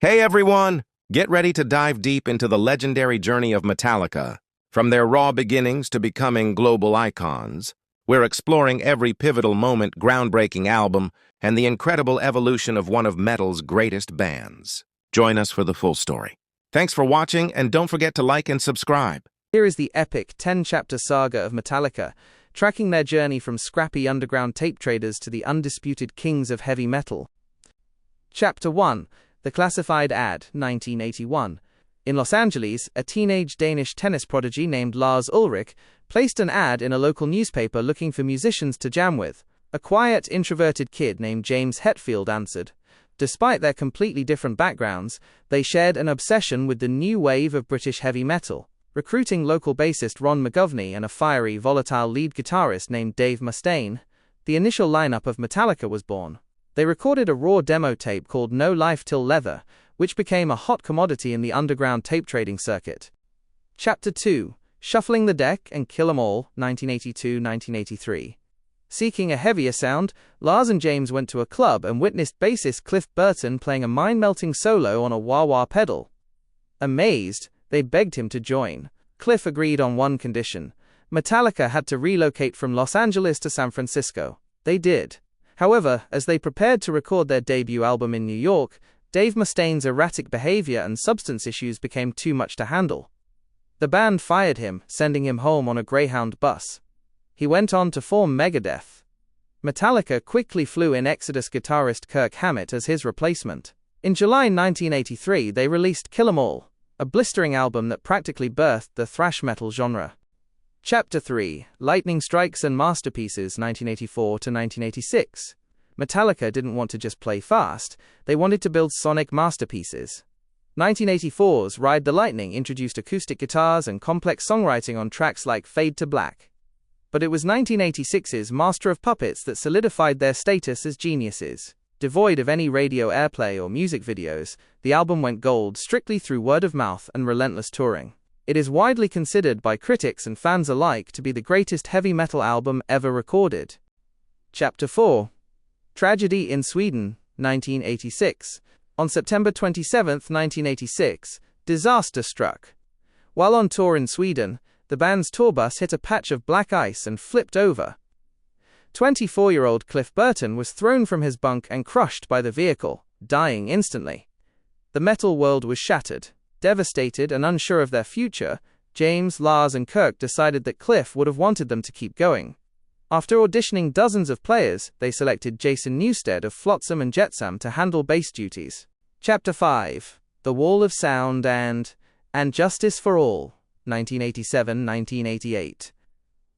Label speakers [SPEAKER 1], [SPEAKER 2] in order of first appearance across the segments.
[SPEAKER 1] Hey everyone! Get ready to dive deep into the legendary journey of Metallica. From their raw beginnings to becoming global icons, we're exploring every pivotal moment, groundbreaking album, and the incredible evolution of one of metal's greatest bands. Join us for the full story. Thanks for watching, and don't forget to like and subscribe.
[SPEAKER 2] Here is the epic 10-chapter saga of Metallica, tracking their journey from scrappy underground tape traders to the undisputed kings of heavy metal. Chapter 1. The Classified Ad, 1981. In Los Angeles, a teenage Danish tennis prodigy named Lars Ulrich placed an ad in a local newspaper looking for musicians to jam with. A quiet, introverted kid named James Hetfield answered. Despite their completely different backgrounds, they shared an obsession with the new wave of British heavy metal, recruiting local bassist Ron McGovney and a fiery, volatile lead guitarist named Dave Mustaine. The initial lineup of Metallica was born. They recorded a raw demo tape called No Life Till Leather, which became a hot commodity in the underground tape trading circuit. Chapter 2. Shuffling the Deck and Kill 'Em All, 1982-1983. Seeking a heavier sound, Lars and James went to a club and witnessed bassist Cliff Burton playing a mind-melting solo on a wah-wah pedal. Amazed, they begged him to join. Cliff agreed on one condition: Metallica had to relocate from Los Angeles to San Francisco. They did. However, as they prepared to record their debut album in New York, Dave Mustaine's erratic behavior and substance issues became too much to handle. The band fired him, sending him home on a Greyhound bus. He went on to form Megadeth. Metallica quickly flew in Exodus guitarist Kirk Hammett as his replacement. In July 1983, they released Kill 'Em All, a blistering album that practically birthed the thrash metal genre. Chapter 3. Lightning Strikes and Masterpieces, 1984-1986. Metallica didn't want to just play fast, they wanted to build sonic masterpieces. 1984's Ride the Lightning introduced acoustic guitars and complex songwriting on tracks like Fade to Black. But it was 1986's Master of Puppets that solidified their status as geniuses. Devoid of any radio airplay or music videos, the album went gold strictly through word of mouth and relentless touring. It is widely considered by critics and fans alike to be the greatest heavy metal album ever recorded. Chapter 4. Tragedy in Sweden, 1986. On September 27, 1986, disaster struck. While on tour in Sweden, the band's tour bus hit a patch of black ice and flipped over. 24-year-old Cliff Burton was thrown from his bunk and crushed by the vehicle, dying instantly. The metal world was shattered. Devastated and unsure of their future, James, Lars and Kirk decided that Cliff would have wanted them to keep going. After auditioning dozens of players, they selected Jason Newsted of Flotsam and Jetsam to handle bass duties. Chapter 5. The Wall of Sound and Justice for All, 1987-1988.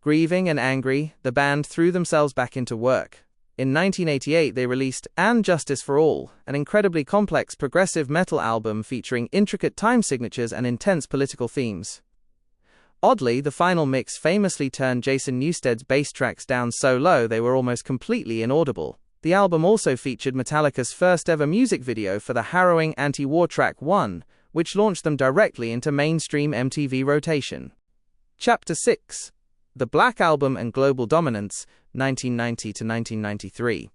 [SPEAKER 2] Grieving and angry, the band threw themselves back into work. In 1988 they released And Justice for All, an incredibly complex progressive metal album featuring intricate time signatures and intense political themes. Oddly, the final mix famously turned Jason Newsted's bass tracks down so low they were almost completely inaudible. The album also featured Metallica's first ever music video for the harrowing anti-war track One, which launched them directly into mainstream MTV rotation. Chapter 6. The Black Album and Global Dominance, 1990-1993.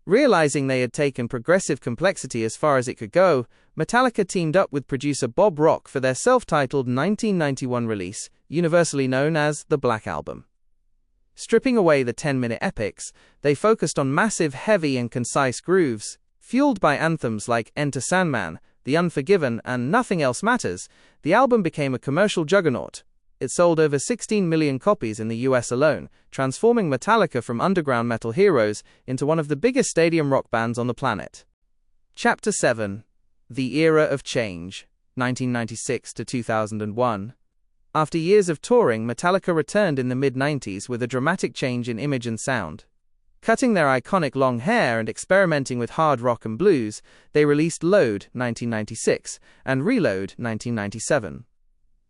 [SPEAKER 2] Realizing they had taken progressive complexity as far as it could go, Metallica teamed up with producer Bob Rock for their self-titled 1991 release, universally known as The Black Album. Stripping away the 10-minute epics, they focused on massive, heavy and concise grooves. Fueled by anthems like Enter Sandman, The Unforgiven and Nothing Else Matters, the album became a commercial juggernaut. It sold over 16 million copies in the US alone, transforming Metallica from underground metal heroes into one of the biggest stadium rock bands on the planet. Chapter 7. The Era of Change, 1996-2001. After years of touring, Metallica returned in the mid-90s with a dramatic change in image and sound. Cutting their iconic long hair and experimenting with hard rock and blues, they released Load, 1996, and Reload, 1997.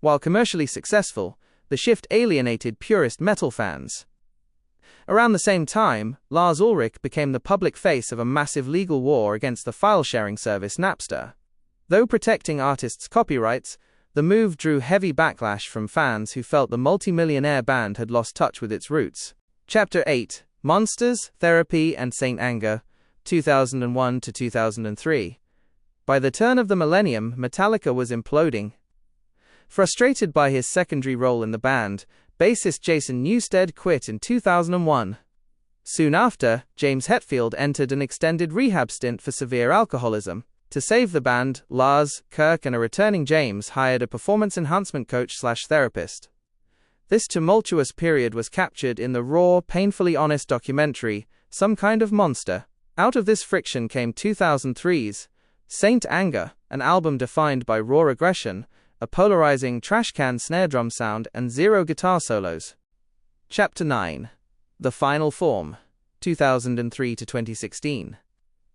[SPEAKER 2] While commercially successful, the shift alienated purist metal fans. Around the same time, Lars Ulrich became the public face of a massive legal war against the file-sharing service Napster. Though protecting artists' copyrights, the move drew heavy backlash from fans who felt the multi-millionaire band had lost touch with its roots. Chapter 8. Monsters, Therapy and Saint Anger, 2001-2003. By the turn of the millennium, Metallica was imploding. Frustrated by his secondary role in the band, bassist Jason Newsted quit in 2001. Soon after, James Hetfield entered an extended rehab stint for severe alcoholism. To save the band, Lars, Kirk, and a returning James hired a performance enhancement coach/therapist. This tumultuous period was captured in the raw, painfully honest documentary, Some Kind of Monster. Out of this friction came 2003's Saint Anger, an album defined by raw aggression, a polarizing trashcan snare drum sound, and zero guitar solos. Chapter 9. The Final Form, 2003 to 2016.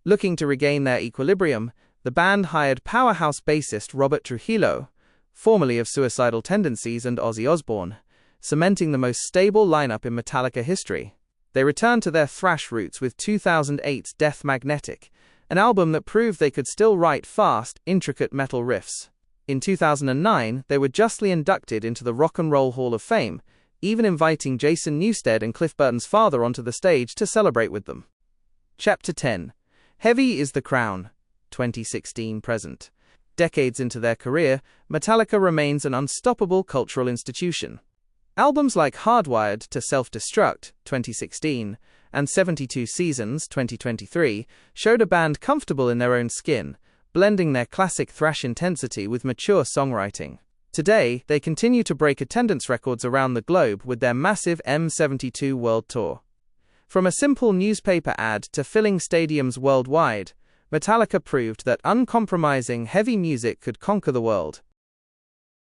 [SPEAKER 2] Looking to regain their equilibrium, the band hired powerhouse bassist Robert Trujillo, formerly of Suicidal Tendencies and Ozzy Osbourne, cementing the most stable lineup in Metallica history. They returned to their thrash roots with 2008's Death Magnetic, an album that proved they could still write fast, intricate metal riffs. In 2009, they were justly inducted into the Rock and Roll Hall of Fame, even inviting Jason Newsted and Cliff Burton's father onto the stage to celebrate with them. Chapter 10. Heavy is the Crown, 2016-present. Decades into their career, Metallica remains an unstoppable cultural institution. Albums like Hardwired to Self-Destruct, 2016, and 72 Seasons, 2023, showed a band comfortable in their own skin, blending their classic thrash intensity with mature songwriting. Today, they continue to break attendance records around the globe with their massive M72 World Tour. From a simple newspaper ad to filling stadiums worldwide, Metallica proved that uncompromising heavy music could conquer the world.